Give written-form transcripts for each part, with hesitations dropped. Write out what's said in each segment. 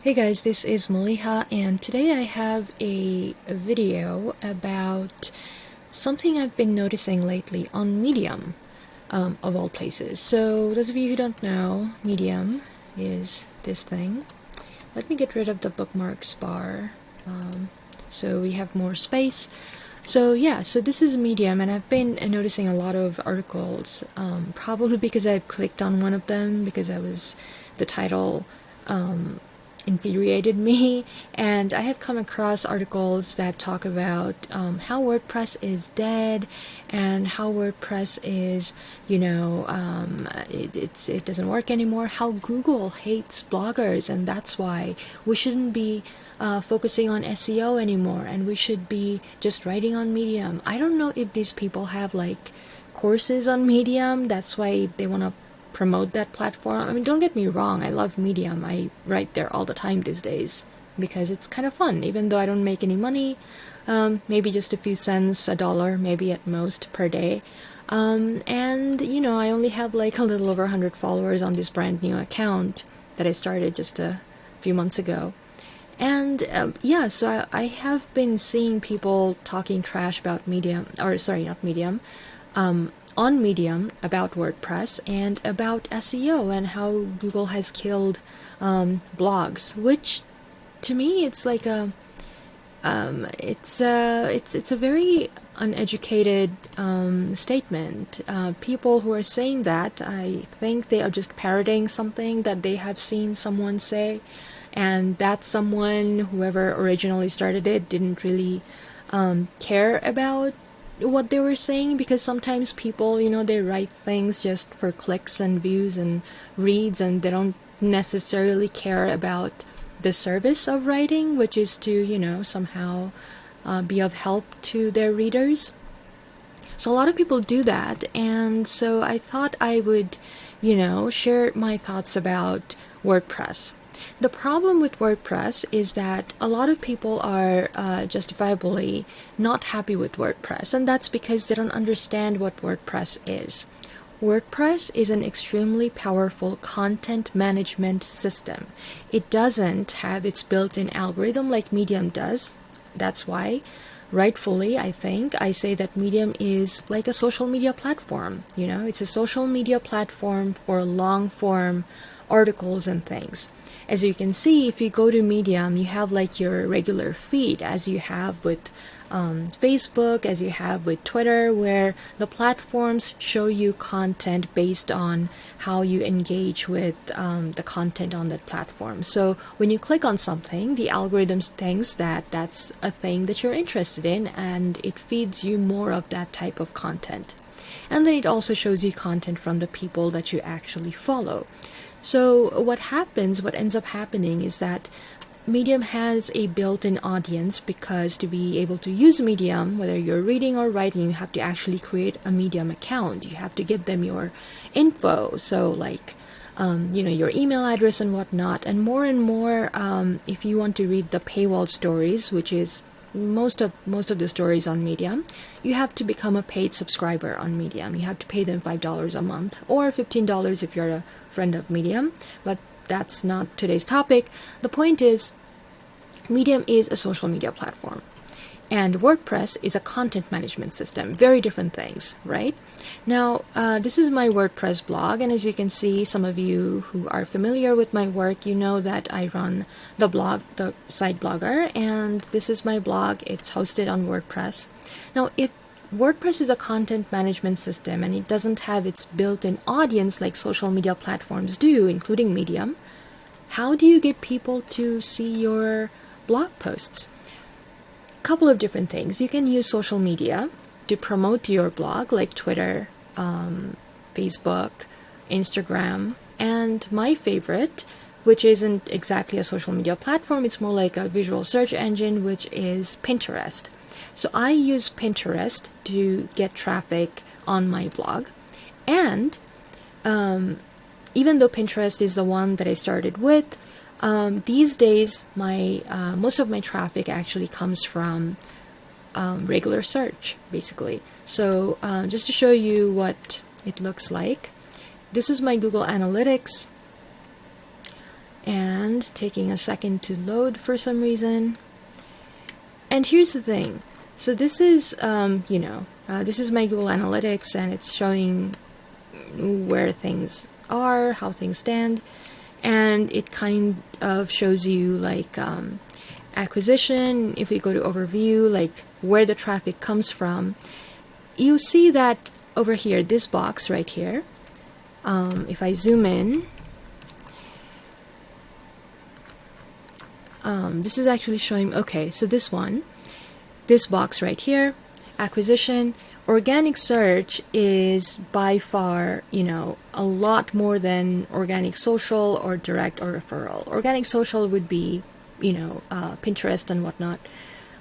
Hey guys, this is Maliha, and today I have a video about something I've been noticing lately on Medium, of all places. So, those of you who don't know, Medium is this thing. Let me get rid of the bookmarks bar so we have more space. So this is Medium, and I've been noticing a lot of articles, probably because I've clicked on one of them because the title infuriated me, and I have come across articles that talk about how WordPress is dead and how WordPress is, it doesn't work anymore, how Google hates bloggers, and that's why we shouldn't be focusing on SEO anymore, and we should be just writing on Medium. I don't know if these people have like courses on Medium, that's why they want to promote that platform. I mean, don't get me wrong, I love Medium. I write there all the time these days because it's kind of fun, even though I don't make any money, maybe just a few cents, $1 maybe at most per day. And I only have like a little over 100 followers on this brand new account that I started just a few months ago. And so I have been seeing people talking trash about Medium, or sorry, not Medium, on Medium about WordPress and about SEO and how Google has killed blogs, which to me it's like it's a very uneducated statement. People who are saying that, I think they are just parroting something that they have seen someone say, and that someone, whoever originally started it, didn't really care about what they were saying, because sometimes people, they write things just for clicks and views and reads, and they don't necessarily care about the service of writing, which is to, somehow be of help to their readers. So a lot of people do that, and so I thought I would, share my thoughts about WordPress. The problem with WordPress is that a lot of people are justifiably not happy with WordPress, and that's because they don't understand what WordPress is. WordPress is an extremely powerful content management system. It doesn't have its built-in algorithm like Medium does. That's why, rightfully, I think, I say that Medium is like a social media platform. It's a social media platform for long-form articles and things. As you can see, if you go to Medium, you have like your regular feed, as you have with Facebook, as you have with Twitter, where the platforms show you content based on how you engage with the content on that platform. So when you click on something, the algorithm thinks that that's a thing that you're interested in, and it feeds you more of that type of content. And then it also shows you content from the people that you actually follow. So what ends up happening is that Medium has a built-in audience, because to be able to use Medium, whether you're reading or writing, you have to actually create a Medium account. You have to give them your info, so like your email address and whatnot. And more, if you want to read the paywall stories, which is most of the stories on Medium, you have to become a paid subscriber on Medium. You have to pay them $5 a month, or $15 if you're a friend of Medium, but that's not today's topic. The point is, Medium is a social media platform, and WordPress is a content management system. Very different things, right? Now, this is my WordPress blog, and as you can see, some of you who are familiar with my work, you know that I run the blog, the site Blogger, and this is my blog. It's hosted on WordPress. Now, if WordPress is a content management system and it doesn't have its built-in audience like social media platforms do, including Medium, how do you get people to see your blog posts? Couple of different things. You can use social media to promote your blog, like Twitter, Facebook, Instagram, and my favorite, which isn't exactly a social media platform, it's more like a visual search engine, which is Pinterest. So I use Pinterest to get traffic on my blog, and even though Pinterest is the one that I started with, these days my most of my traffic actually comes from regular search, basically. So just to show you what it looks like, this is my Google Analytics, and taking a second to load for some reason. And here's the thing. So this is, this is my Google Analytics, and it's showing where things are, how things stand, and it kind of shows you like acquisition. If we go to overview, like where the traffic comes from, you see that over here, this box right here, if I zoom in, this is actually showing, okay, so this box right here, acquisition, organic search is by far, a lot more than organic social or direct or referral. Organic social would be, Pinterest and whatnot.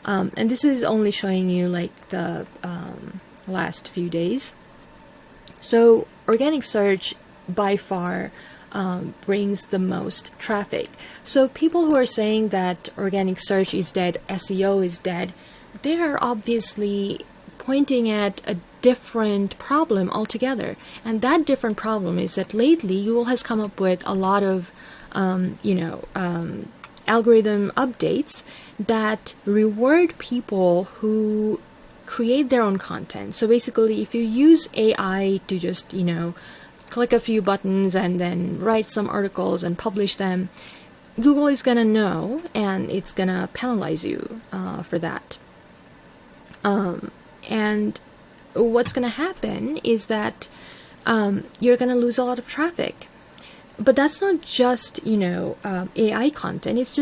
And this is only showing you like the last few days. So organic search by far brings the most traffic. So people who are saying that organic search is dead, SEO is dead, they are obviously pointing at a different problem altogether. And that different problem is that lately Google has come up with a lot of, algorithm updates that reward people who create their own content. So basically, if you use AI to just, click a few buttons and then write some articles and publish them, Google is gonna know, and it's gonna penalize you for that. And what's gonna happen is that you're gonna lose a lot of traffic. But that's not just, AI content. It's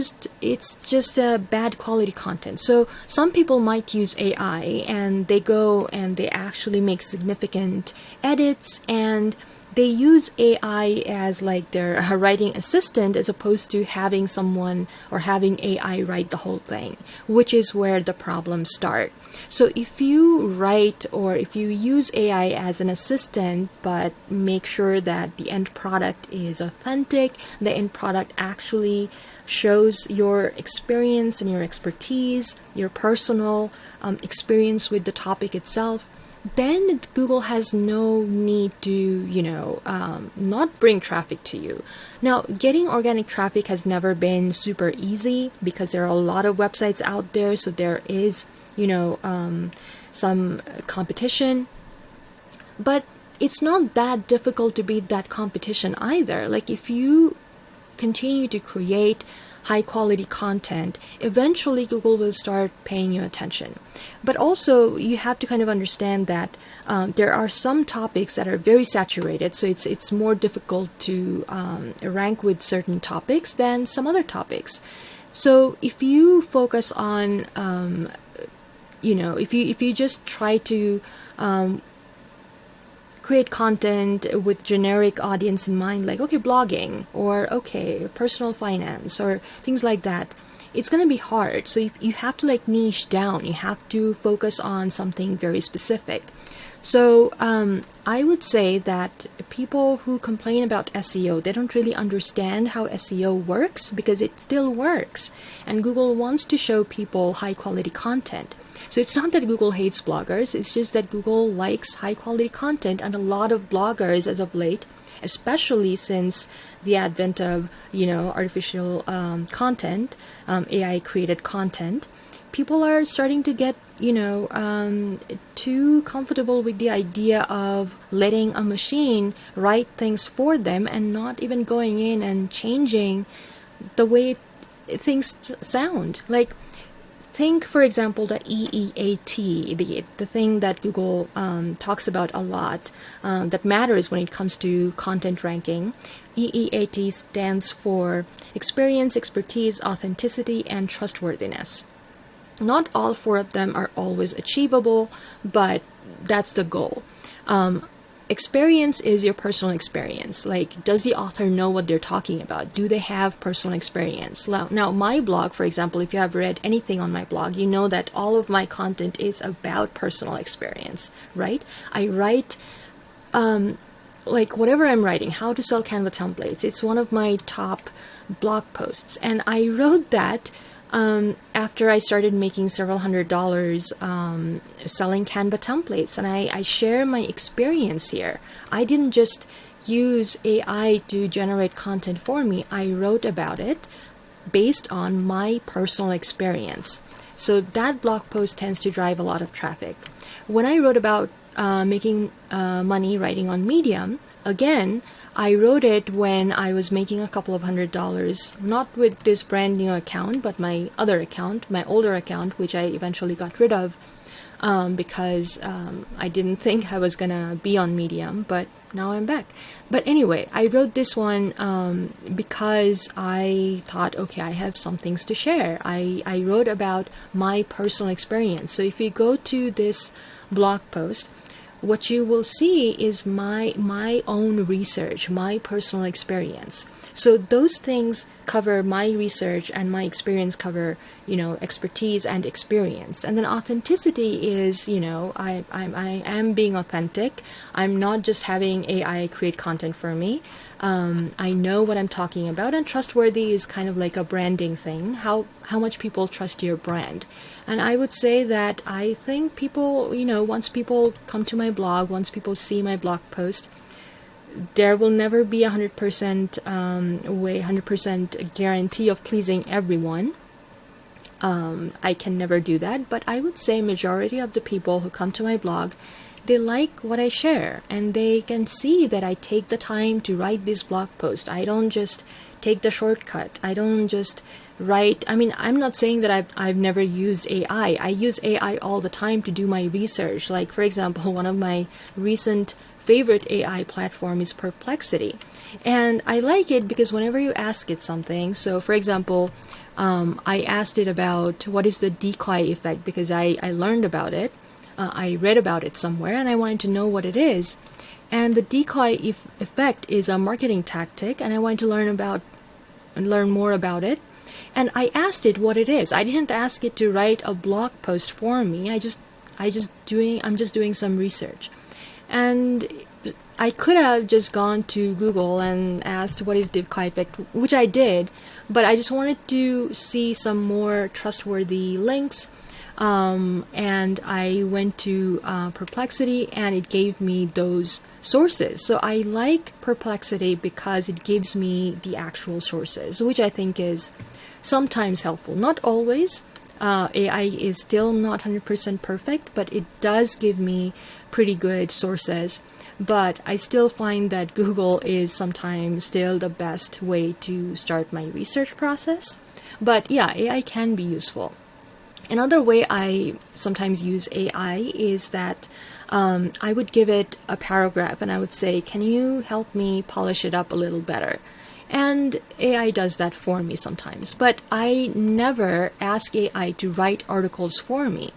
just bad quality content. So some people might use AI and they go and they actually make significant edits, and they use AI as like their writing assistant, as opposed to having someone or having AI write the whole thing, which is where the problems start. So if you write or if you use AI as an assistant, but make sure that the end product is authentic, the end product actually shows your experience and your expertise, your personal experience with the topic itself, then Google has no need to, not bring traffic to you. Now, getting organic traffic has never been super easy because there are a lot of websites out there, so there is, some competition. But it's not that difficult to beat that competition either. Like, if you continue to create high quality content, eventually Google will start paying you attention. But also you have to kind of understand that there are some topics that are very saturated, so it's more difficult to rank with certain topics than some other topics. So if you focus on if you just try to create content with generic audience in mind, like, okay, blogging, or okay, personal finance, or things like that, it's going to be hard. So you have to like niche down. You have to focus on something very specific. So I would say that people who complain about SEO, they don't really understand how SEO works, because it still works. And Google wants to show people high quality content. So it's not that Google hates bloggers, it's just that Google likes high quality content, and a lot of bloggers as of late, especially since the advent of, artificial content, AI created content, people are starting to get, too comfortable with the idea of letting a machine write things for them and not even going in and changing the way things sound. Like, think, for example, the EEAT, the thing that Google talks about a lot, that matters when it comes to content ranking. EEAT stands for experience, expertise, authenticity, and trustworthiness. Not all four of them are always achievable, but that's the goal. Experience is your personal experience. Like, does the author know what they're talking about? Do they have personal experience? Now, my blog, for example, if you have read anything on my blog, you know that all of my content is about personal experience, right? I write, like, whatever I'm writing, how to sell Canva templates. It's one of my top blog posts. And I wrote that after I started making several $100s selling Canva templates, and I share my experience here. I didn't just, use AI to generate content for me. I wrote about it based on my personal experience. So that blog post tends to drive a lot of traffic. When I wrote about making money writing on Medium, again, I wrote it when I was making a couple of $100, not with this brand new account, but my other account, my older account, which I eventually got rid of because I didn't think I was gonna be on Medium, but now I'm back. But anyway, I wrote this one because I thought, okay, I have some things to share. I wrote about my personal experience. So if you go to this blog post, what you will see is my own research, my personal experience. So those things cover my research, and my experience cover, expertise and experience. And then authenticity is, I am being authentic. I'm not just having AI create content for me. I know what I'm talking about, and trustworthy is kind of like a branding thing. How much people trust your brand. And I would say that I think people, once people come to my blog, once people see my blog post, there will never be 100% 100% guarantee of pleasing everyone. I can never do that, but I would say majority of the people who come to my blog, they like what I share, and they can see that I take the time to write this blog post. I don't just take the shortcut. I don't just write. I mean, I'm not saying that I've never used AI. I use AI all the time to do my research. Like, for example, one of my recent favorite AI platform is Perplexity. And I like it because whenever you ask it something, so for example, I asked it about what is the decoy effect, because I learned about it. I read about it somewhere, and I wanted to know what it is. And the decoy effect is a marketing tactic, and I wanted to learn more about it. And I asked it what it is. I didn't ask it to write a blog post for me. I'm just doing some research. And I could have just gone to Google and asked what is decoy effect, which I did, but I just wanted to see some more trustworthy links. And I went to Perplexity, and it gave me those sources. So I like Perplexity because it gives me the actual sources, which I think is sometimes helpful. Not always. AI is still not 100% perfect, but it does give me pretty good sources. But I still find that Google is sometimes still the best way to start my research process. But yeah, AI can be useful. Another way I sometimes use AI is that I would give it a paragraph, and I would say, can you help me polish it up a little better? And AI does that for me sometimes, but I never ask AI to write articles for me.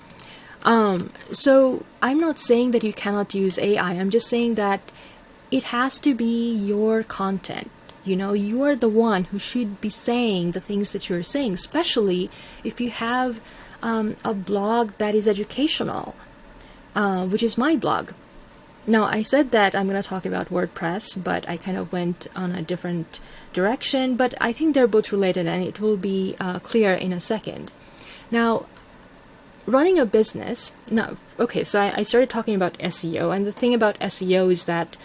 So I'm not saying that you cannot use AI. I'm just saying that it has to be your content. You are the one who should be saying the things that you're saying, especially if you have a blog that is educational, which is my blog. Now, I said that I'm going to talk about WordPress, but I kind of went on a different direction, but I think they're both related, and it will be clear in a second. Now, running a business, so I started talking about SEO, and the thing about SEO is that,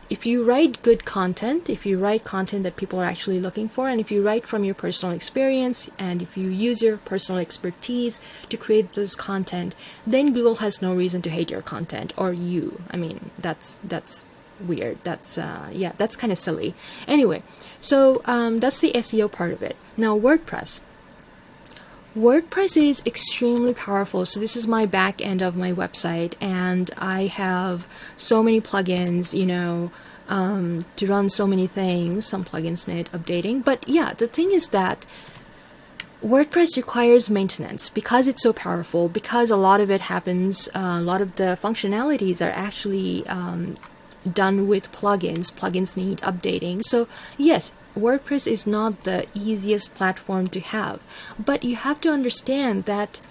if you write good content, if you write content that people are actually looking for, and if you write from your personal experience, and if you use your personal expertise to create this content, then Google has no reason to hate your content or you. I mean, that's weird. That's kind of silly. Anyway, so that's the SEO part of it. Now, WordPress is extremely powerful. So this is my back end of my website, and I have so many plugins, to run so many things. Some plugins need updating. But yeah, the thing is that WordPress requires maintenance because it's so powerful, because a lot of it happens, a lot of the functionalities are actually done with plugins. Plugins need updating. So yes, WordPress is not the easiest platform to have, but you have to understand that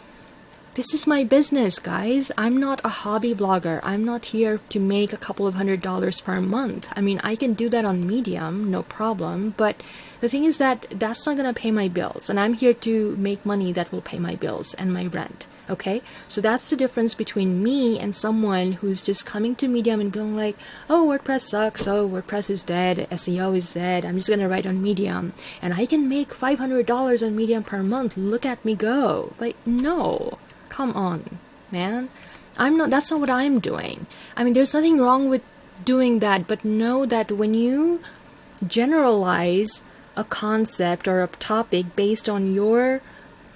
this is my business, guys. I'm not a hobby blogger. I'm not here to make a couple of $100 per month. I mean, I can do that on Medium, no problem, but the thing is that that's not going to pay my bills, and I'm here to make money that will pay my bills and my rent. Okay, so that's the difference between me and someone who's just coming to Medium and being like, oh, WordPress sucks, oh, WordPress is dead, SEO is dead, I'm just gonna write on Medium and I can make $500 on Medium per month, look at me go. Like, no, come on, man. That's not what I'm doing. I mean, there's nothing wrong with doing that, but know that when you generalize a concept or a topic based on your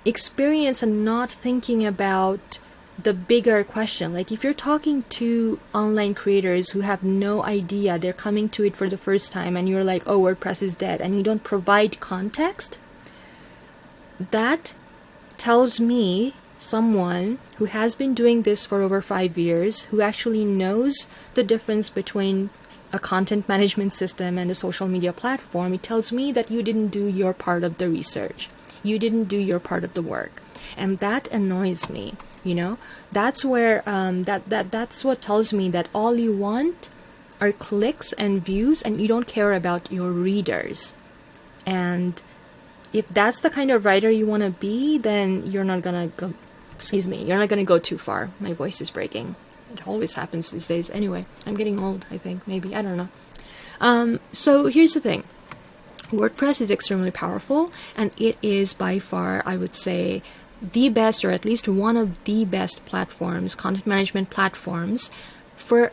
experience and not thinking about the bigger question, like if you're talking to online creators who have no idea, they're coming to it for the first time, and you're like, oh, WordPress is dead, and you don't provide context, that tells me someone who has been doing this for over 5 years, who actually knows the difference between a content management system and a social media platform. It tells me that you didn't do your part of the research. You didn't do your part of the work. And that annoys me, you know. That's where that's what tells me that all you want are clicks and views, and you don't care about your readers. And if that's the kind of writer you want to be, then you're not gonna go, you're not gonna go too far. My voice is breaking. It always happens these days. Anyway, I'm getting old, I think, maybe, I don't know. So here's the thing. WordPress is extremely powerful, and it is by far, I would say, the best, or at least one of the best platforms, content management platforms for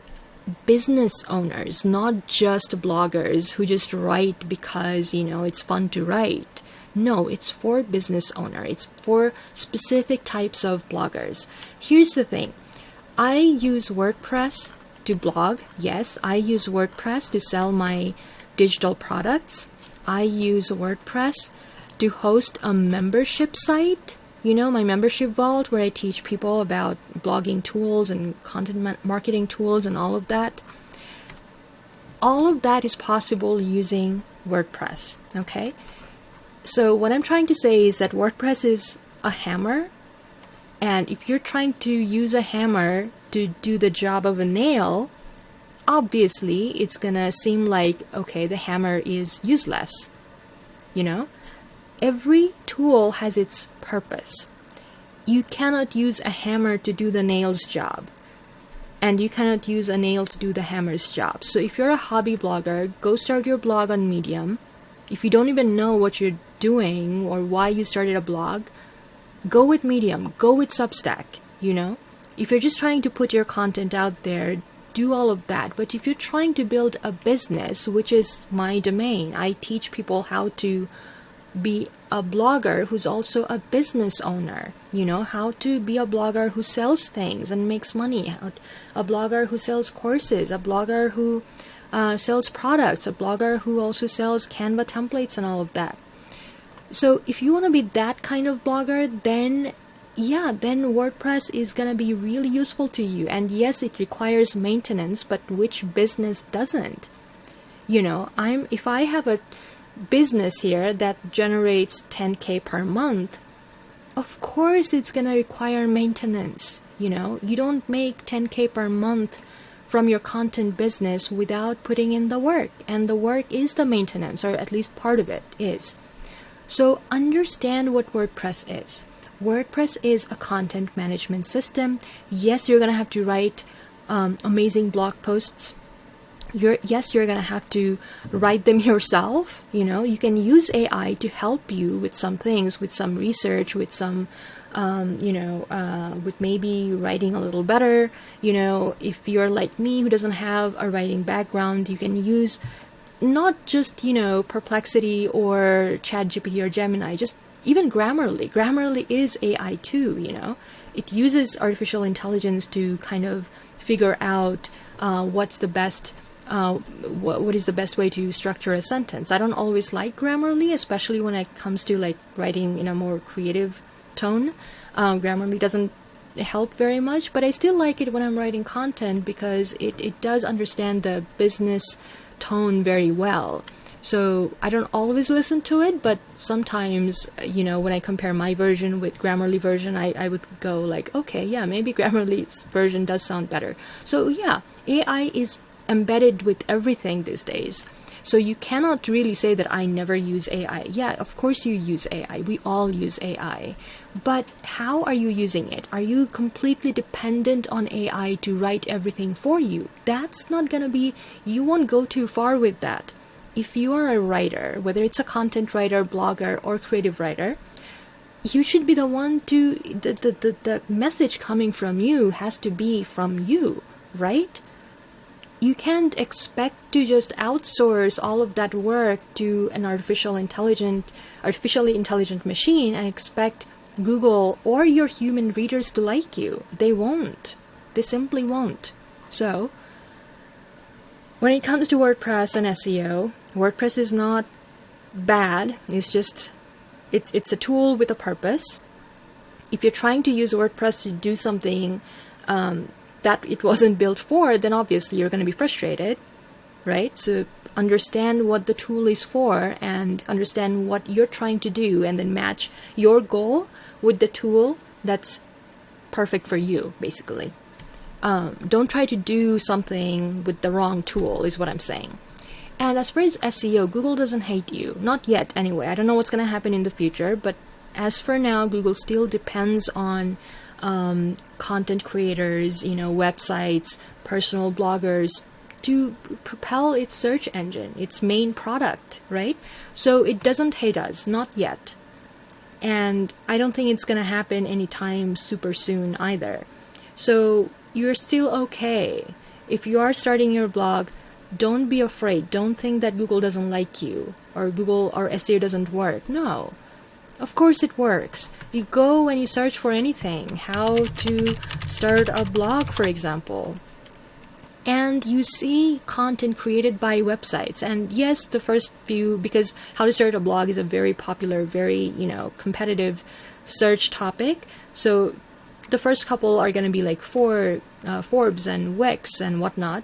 business owners, not just bloggers who just write because, you know, it's fun to write. No, it's for business owner. It's for specific types of bloggers. Here's the thing. I use WordPress to blog. Yes, I use WordPress to sell my digital products. I use WordPress to host a membership site, you know, my membership vault, where I teach people about blogging tools and content marketing tools and all of that. All of that is possible using WordPress, okay? So what I'm trying to say is that WordPress is a hammer, and if you're trying to use a hammer to do the job of a nail, obviously it's gonna seem like, okay, the hammer is useless, you know? Every tool has its purpose. You cannot use a hammer to do the nail's job, and you cannot use a nail to do the hammer's job. So if you're a hobby blogger, go start your blog on Medium. If you don't even know what you're doing or why you started a blog, go with Medium, go with Substack, you know? If you're just trying to put your content out there, do all of that. But if you're trying to build a business, which is my domain, I teach people how to be a blogger who's also a business owner, you know, how to be a blogger who sells things and makes money, a blogger who sells courses, a blogger who sells products, a blogger who also sells Canva templates and all of that. So if you want to be that kind of blogger, then yeah, then WordPress is going to be really useful to you. And yes, it requires maintenance, but which business doesn't? You know, if I have a business here that generates 10K per month, of course it's going to require maintenance. You know, you don't make 10K per month from your content business without putting in the work, and the work is the maintenance, or at least part of it is. So understand what WordPress is. WordPress is a content management system. Yes, you're going to have to write amazing blog posts. You're going to have to write them yourself. You know, you can use AI to help you with some things, with some research, with some, with maybe writing a little better. You know, if you're like me who doesn't have a writing background, you can use not just, you know, Perplexity or ChatGPT or Gemini, just even Grammarly. Grammarly is AI too, you know. It uses artificial intelligence to kind of figure out what's the best, what is the best way to structure a sentence. I don't always like Grammarly, especially when it comes to like writing in a more creative tone. Grammarly doesn't help very much, but I still like it when I'm writing content because it does understand the business tone very well. So I don't always listen to it, but sometimes, you know, when I compare my version with Grammarly version, I would go like, okay, yeah, maybe Grammarly's version does sound better. So yeah, AI is embedded with everything these days. So you cannot really say that I never use AI. Yeah, of course you use AI. We all use AI. But how are you using it? Are you completely dependent on AI to write everything for you? That's not gonna be, you won't go too far with that. If you are a writer, whether it's a content writer, blogger, or creative writer, you should be the one to, the message coming from you has to be from you, right? You can't expect to just outsource all of that work to an artificially intelligent machine and expect Google or your human readers to like you. They won't. They simply won't. So, when it comes to WordPress and SEO, WordPress is not bad. It's just, it's a tool with a purpose. If you're trying to use WordPress to do something that it wasn't built for, then obviously you're going to be frustrated, right? So understand what the tool is for and understand what you're trying to do, and then match your goal with the tool that's perfect for you, basically. Don't try to do something with the wrong tool, is what I'm saying. And as far as SEO, Google doesn't hate you. Not yet, anyway. I don't know what's going to happen in the future, but as for now, Google still depends on content creators, websites, personal bloggers to propel its search engine, its main product, right? So it doesn't hate us, not yet. And I don't think it's going to happen anytime super soon either. So you're still okay. If you are starting your blog, don't be afraid. Don't think that Google doesn't like you or Google or SEO doesn't work. No. Of course it works. You go and you search for anything, how to start a blog, for example, and you see content created by websites. And yes, the first few, because how to start a blog is a very popular, very, competitive search topic. So the first couple are going to be like Forbes and Wix and whatnot.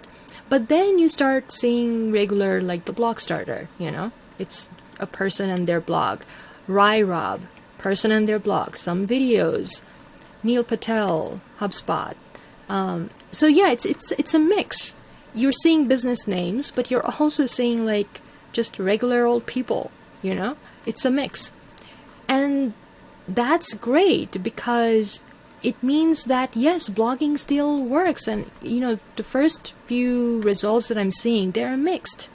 But then you start seeing regular, like the blog starter, it's a person and their blog. Rob, person and their blog, some videos, Neil Patel, HubSpot. So yeah, it's a mix. You're seeing business names, but you're also seeing like just regular old people, It's a mix. And that's great because it means that yes, blogging still works. And the first few results that I'm seeing, they're mixed.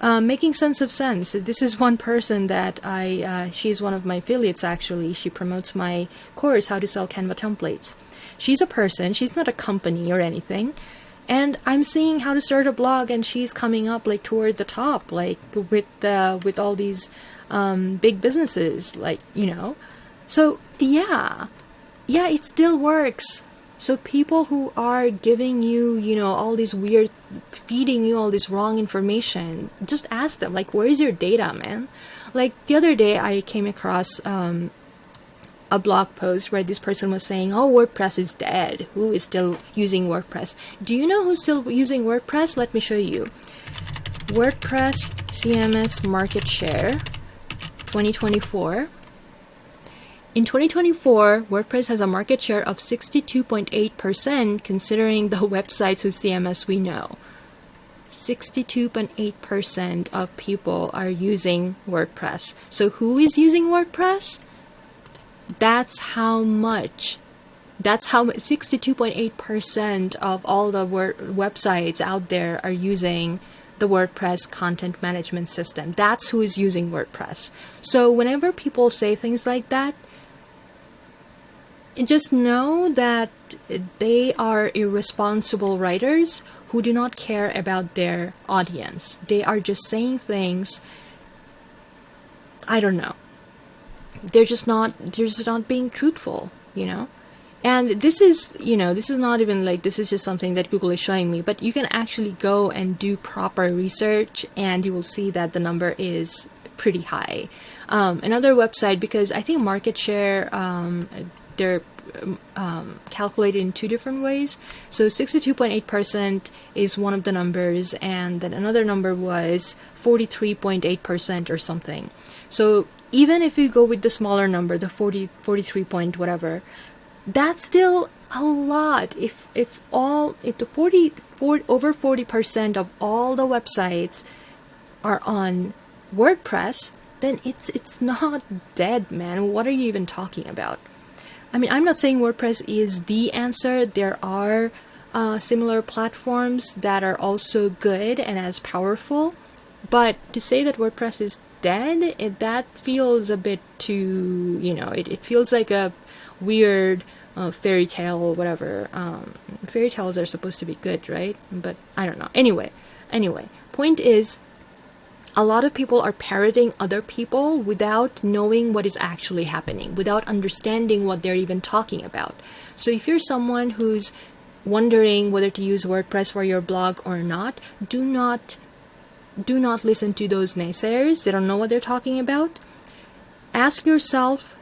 Making sense of sense. This is one person that she's one of my affiliates actually. She promotes my course, How to Sell Canva Templates. She's a person, she's not a company or anything. And I'm seeing how to start a blog and she's coming up like toward the top, like with all these big businesses, like, So yeah, it still works. So people who are giving you, all this weird, feeding you all this wrong information, just ask them, like, where's your data, man? Like the other day I came across a blog post where this person was saying, oh, WordPress is dead. Who is still using WordPress? Do you know who's still using WordPress? Let me show you. WordPress CMS market share 2024. In 2024, WordPress has a market share of 62.8% considering the websites whose CMS we know. 62.8% of people are using WordPress. So who is using WordPress? That's how 62.8% of all the websites out there are using the WordPress content management system. That's who is using WordPress. So whenever people say things like that, just know that they are irresponsible writers who do not care about their audience. They are just saying things, I don't know. They're just not being truthful, And this is not even like, this is just something that Google is showing me, but you can actually go and do proper research and you will see that the number is pretty high. Another website, because I think market share, they're calculated in two different ways. So 62.8% is one of the numbers, and then another number was 43.8% or something. So even if you go with the smaller number, the 43 point whatever, that's still a lot. If over 40% of all the websites are on WordPress, then it's not dead, man. What are you even talking about? I mean, I'm not saying WordPress is the answer. There are similar platforms that are also good and as powerful, but to say that WordPress is dead, that feels a bit too, it feels like a weird fairy tale, whatever. Fairy tales are supposed to be good, right? But I don't know. Anyway, point is, a lot of people are parroting other people without knowing what is actually happening, without understanding what they're even talking about. So if you're someone who's wondering whether to use WordPress for your blog or not, do not listen to those naysayers. They don't know what they're talking about. Ask yourself,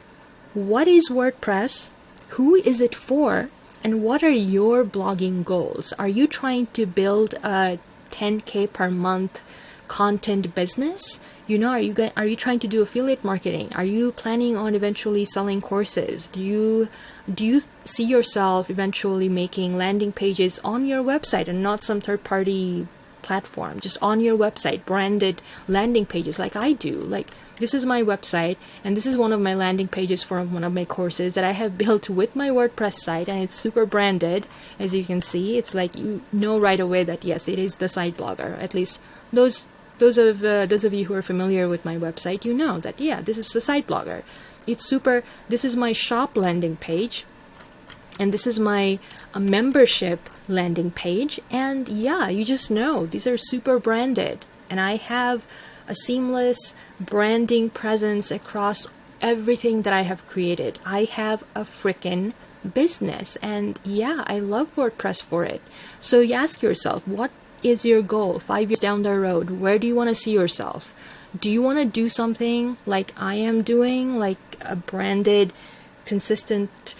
what is WordPress? Who is it for? And what are your blogging goals? Are you trying to build a 10K per month content business? Are you trying to do affiliate marketing? Are you planning on eventually selling courses? Do you see yourself eventually making landing pages on your website and not some third-party platform, just on your website, branded landing pages like I do? Like, this is my website, and this is one of my landing pages for one of my courses that I have built with my WordPress site, and it's super branded. As you can see, it's like you know right away that yes, it is the site blogger. At least those of you who are familiar with my website, you know that yeah, this is the site blogger. It's super. This is my shop landing page, and this is my membership landing page, and yeah, you just know these are super branded, and I have a seamless branding presence across everything that I have created. I have a freaking business, and yeah, I love WordPress for it. So you ask yourself, what is your goal 5 years down the road? Where do you want to see yourself? Do you want to do something like I am doing, like a branded, consistent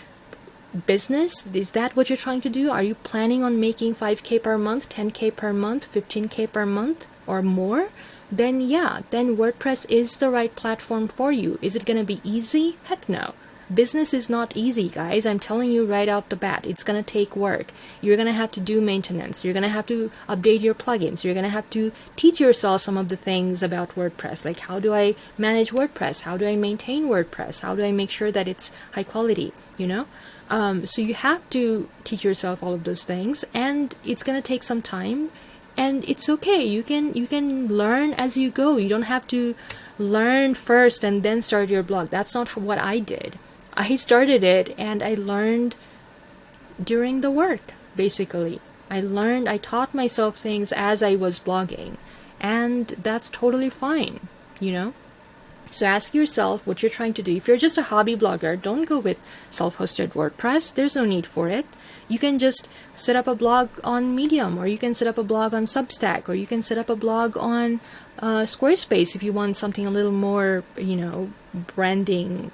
business? Is that what you're trying to do? Are you planning on making 5K per month, 10K per month, 15K per month or more? Then yeah, then WordPress is the right platform for you. Is it going to be easy? Heck no. Business is not easy, guys. I'm telling you right out the bat. It's going to take work. You're going to have to do maintenance. You're going to have to update your plugins. You're going to have to teach yourself some of the things about WordPress. Like, how do I manage WordPress? How do I maintain WordPress? How do I make sure that it's high quality, So you have to teach yourself all of those things, and it's going to take some time. And it's okay. You can learn as you go. You don't have to learn first and then start your blog. That's not what I did. I started it and I learned during the work, basically. I taught myself things as I was blogging, and that's totally fine, So ask yourself what you're trying to do. If you're just a hobby blogger, don't go with self-hosted WordPress. There's no need for it. You can just set up a blog on Medium, or you can set up a blog on Substack, or you can set up a blog on Squarespace if you want something a little more, branding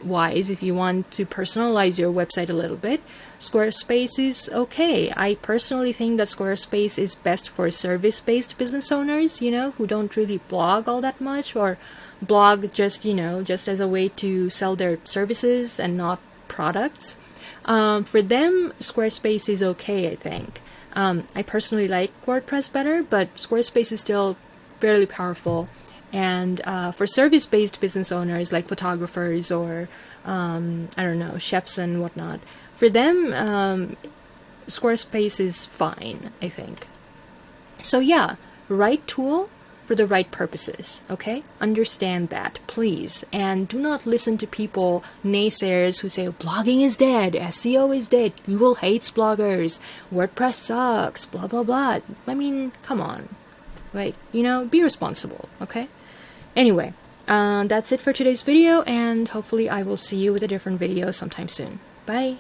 wise. If you want to personalize your website a little bit, Squarespace is okay. I personally think that Squarespace is best for service-based business owners, who don't really blog all that much, or blog just as a way to sell their services and not products. For them, Squarespace is okay, I think. I personally like WordPress better, but Squarespace is still fairly powerful. And for service-based business owners like photographers or, chefs and whatnot, for them, Squarespace is fine, I think. So yeah, right tool for the right purposes, okay? Understand that, please. And do not listen to people, naysayers, who say, blogging is dead, SEO is dead, Google hates bloggers, WordPress sucks, blah, blah, blah. I mean, come on. Like, be responsible, okay? Anyway, that's it for today's video, and hopefully I will see you with a different video sometime soon. Bye!